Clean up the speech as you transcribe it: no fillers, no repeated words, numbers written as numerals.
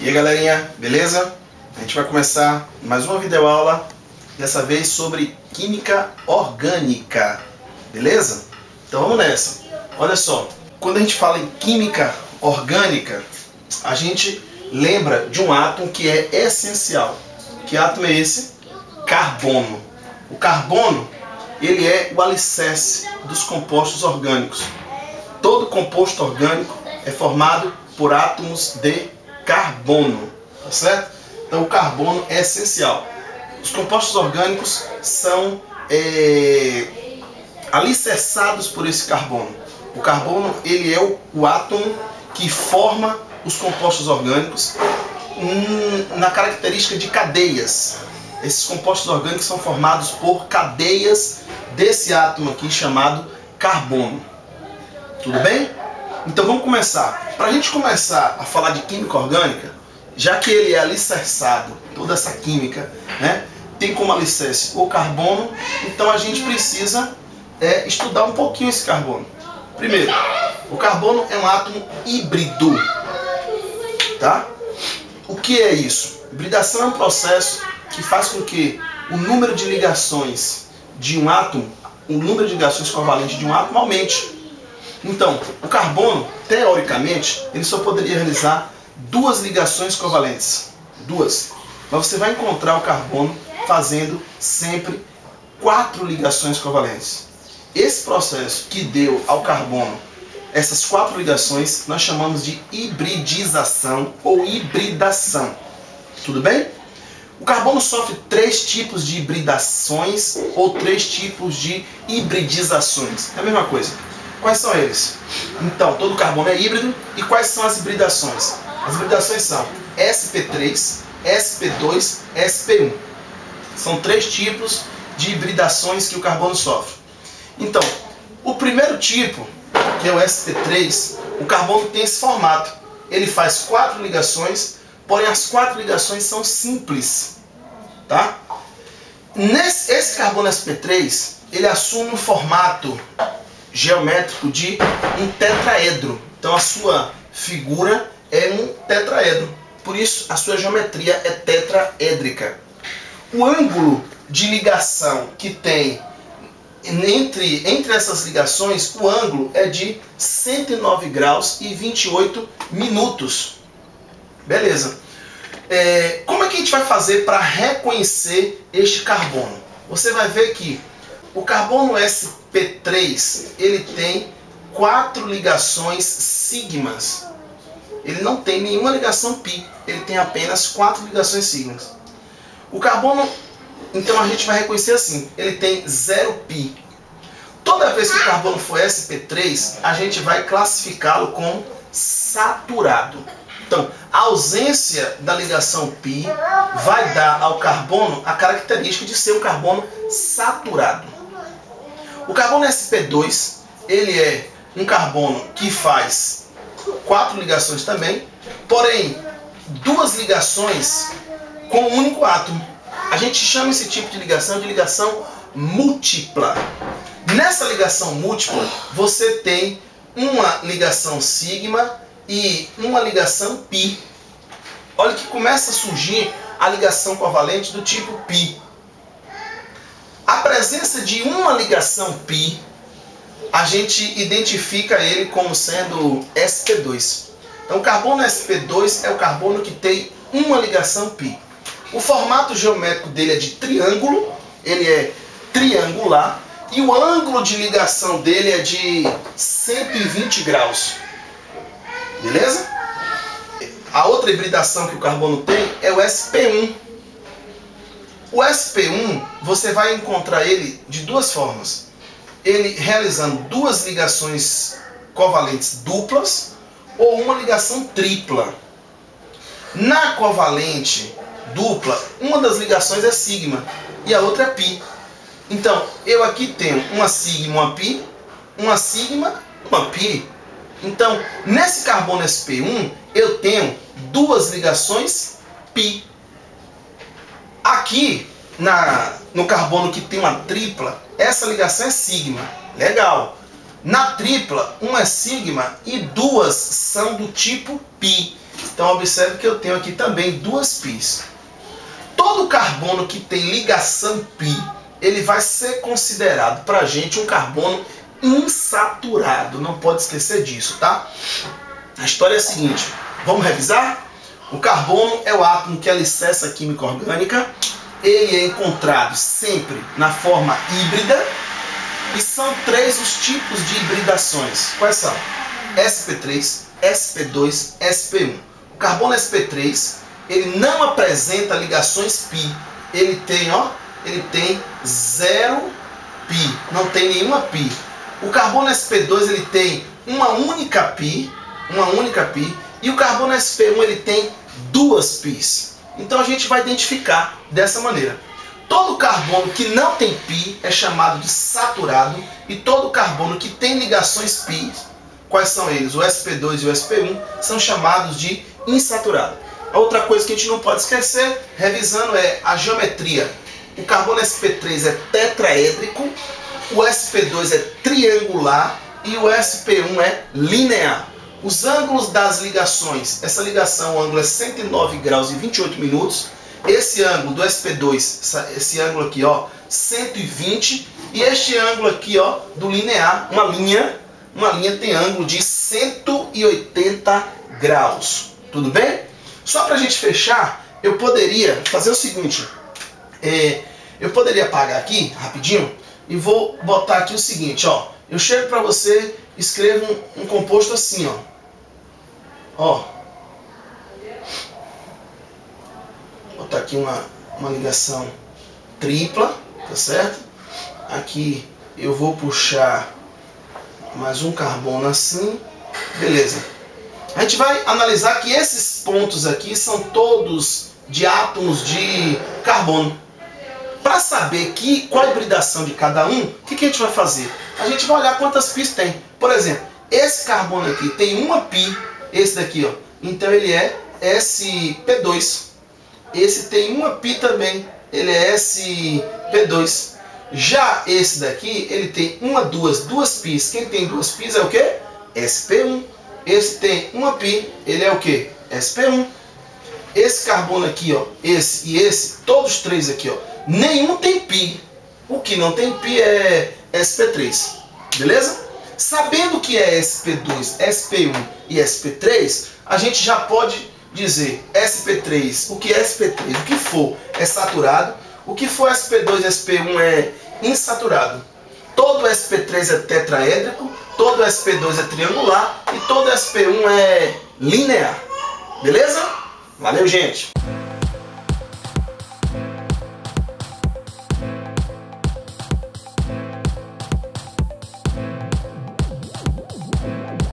E aí galerinha, beleza? A gente vai começar mais uma videoaula, dessa vez sobre química orgânica, beleza? Então vamos nessa. Olha só, quando a gente fala em química orgânica, a gente lembra de um átomo que é essencial. Que átomo é esse? Carbono. O carbono, ele é o alicerce dos compostos orgânicos. Todo composto orgânico é formado por átomos de carbono, tá certo? Então o carbono é essencial. Os compostos orgânicos são alicerçados por esse carbono. O carbono, ele é o átomo que forma os compostos orgânicos na característica de cadeias. Esses compostos orgânicos são formados por cadeias desse átomo aqui chamado carbono. Tudo bem? Então vamos começar. Para a gente começar a falar de química orgânica, já que ele é alicerçado, toda essa química, né, tem como alicerce o carbono, então a gente precisa estudar um pouquinho esse carbono. Primeiro, o carbono é um átomo híbrido. Tá? O que é isso? Hibridação é um processo que faz com que o número de ligações de um átomo, o número de ligações covalentes de um átomo aumente. Então, o carbono, teoricamente, ele só poderia realizar duas ligações covalentes. Duas. Mas você vai encontrar o carbono fazendo sempre 4 ligações covalentes. Esse processo que deu ao carbono essas 4 ligações, nós chamamos de hibridização ou hibridação. Tudo bem? O carbono sofre 3 tipos de hibridações ou 3 tipos de hibridizações. É a mesma coisa. Quais são eles? Então, todo carbono é híbrido. E quais são as hibridações? As hibridações são sp3, sp2, sp1. São 3 tipos de hibridações que o carbono sofre. Então, o primeiro tipo, que é o sp3, o carbono tem esse formato. Ele faz 4 ligações, porém as 4 ligações são simples. Tá? Esse carbono sp3, ele assume um formato geométrico de um tetraedro. Então a sua figura é um tetraedro. Por isso a sua geometria é tetraédrica. O ângulo de ligação que tem entre essas ligações, o ângulo é de 109 graus e 28 minutos. Beleza. Como é que a gente vai fazer para reconhecer este carbono? Você vai ver que o carbono sp3, ele tem 4 ligações sigmas. Ele não tem nenhuma ligação pi, ele tem apenas 4 ligações sigmas. O carbono, então a gente vai reconhecer assim, ele tem 0 pi. Toda vez que o carbono for sp3, a gente vai classificá-lo como saturado. Então, a ausência da ligação pi vai dar ao carbono a característica de ser um carbono saturado. O carbono sp2, ele é um carbono que faz 4 ligações também, porém 2 ligações com um único átomo. A gente chama esse tipo de ligação múltipla. Nessa ligação múltipla, você tem uma ligação sigma e uma ligação pi. Olha que começa a surgir a ligação covalente do tipo pi. A presença de uma ligação pi, a gente identifica ele como sendo sp2. Então o carbono sp2 é o carbono que tem uma ligação pi. O formato geométrico dele é de triângulo, ele é triangular e o ângulo de ligação dele é de 120 graus. Beleza? A outra hibridação que o carbono tem é o sp1. O sp1, você vai encontrar ele de duas formas. Ele realizando 2 ligações covalentes duplas ou uma ligação tripla. Na covalente dupla, uma das ligações é sigma e a outra é pi. Então, eu aqui tenho uma sigma, uma pi, uma sigma, uma pi. Então, nesse carbono sp1, eu tenho 2 ligações pi. Aqui, no carbono que tem uma tripla, essa ligação é sigma. Legal. Na tripla, uma é sigma e 2 são do tipo pi. Então observe que eu tenho aqui também duas πs. Todo carbono que tem ligação π, ele vai ser considerado para a gente um carbono insaturado. Não pode esquecer disso, tá? A história é a seguinte, vamos revisar? O carbono é o átomo que alicerça a química orgânica. Ele é encontrado sempre na forma híbrida. E são três os tipos de hibridações. Quais são? sp3, sp2, sp1. O carbono sp3, ele não apresenta ligações π. Ele tem 0 π, não tem nenhuma π. O carbono sp2, ele tem uma única π, e o carbono sp1, ele tem duas πs. Então a gente vai identificar dessa maneira. Todo carbono que não tem π é chamado de saturado, e todo carbono que tem ligações π, quais são eles? O sp2 e o sp1, são chamados de insaturado. A outra coisa que a gente não pode esquecer, revisando, é a geometria. O carbono sp3 é tetraédrico, o sp2 é triangular e o sp1 é linear. Os ângulos das ligações, essa ligação, o ângulo é 109 graus e 28 minutos. Esse ângulo do sp2, esse ângulo aqui, ó, 120. E este ângulo aqui, ó, do linear, uma linha tem ângulo de 180 graus. Tudo bem? Só para a gente fechar, eu poderia fazer o seguinte. Eu poderia apagar aqui, rapidinho, e vou botar aqui o seguinte, ó. Eu chego para você, escrevo um composto assim, ó. Ó. Vou botar aqui uma ligação tripla, tá certo? Aqui eu vou puxar mais um carbono assim, beleza. A gente vai analisar que esses pontos aqui são todos de átomos de carbono. Para saber qual a hibridação de cada um, o que a gente vai fazer? A gente vai olhar quantas πs tem. Por exemplo, esse carbono aqui tem uma π, esse daqui, ó. Então ele é sp2. Esse tem uma π também, ele é sp2. Já esse daqui, ele tem duas πs. Quem tem duas πs é o quê? sp1. Esse tem uma π, ele é o quê? sp1. Esse carbono aqui, ó, esse e esse, todos três aqui, ó, nenhum tem π. O que não tem π é sp3. Beleza? Sabendo que é sp2, sp1 e sp3, a gente já pode dizer sp3, o que é sp3, o que for é saturado, o que for sp2, sp1 é insaturado. Todo sp3 é tetraédrico, todo sp2 é triangular e todo sp1 é linear. Beleza? Valeu, gente!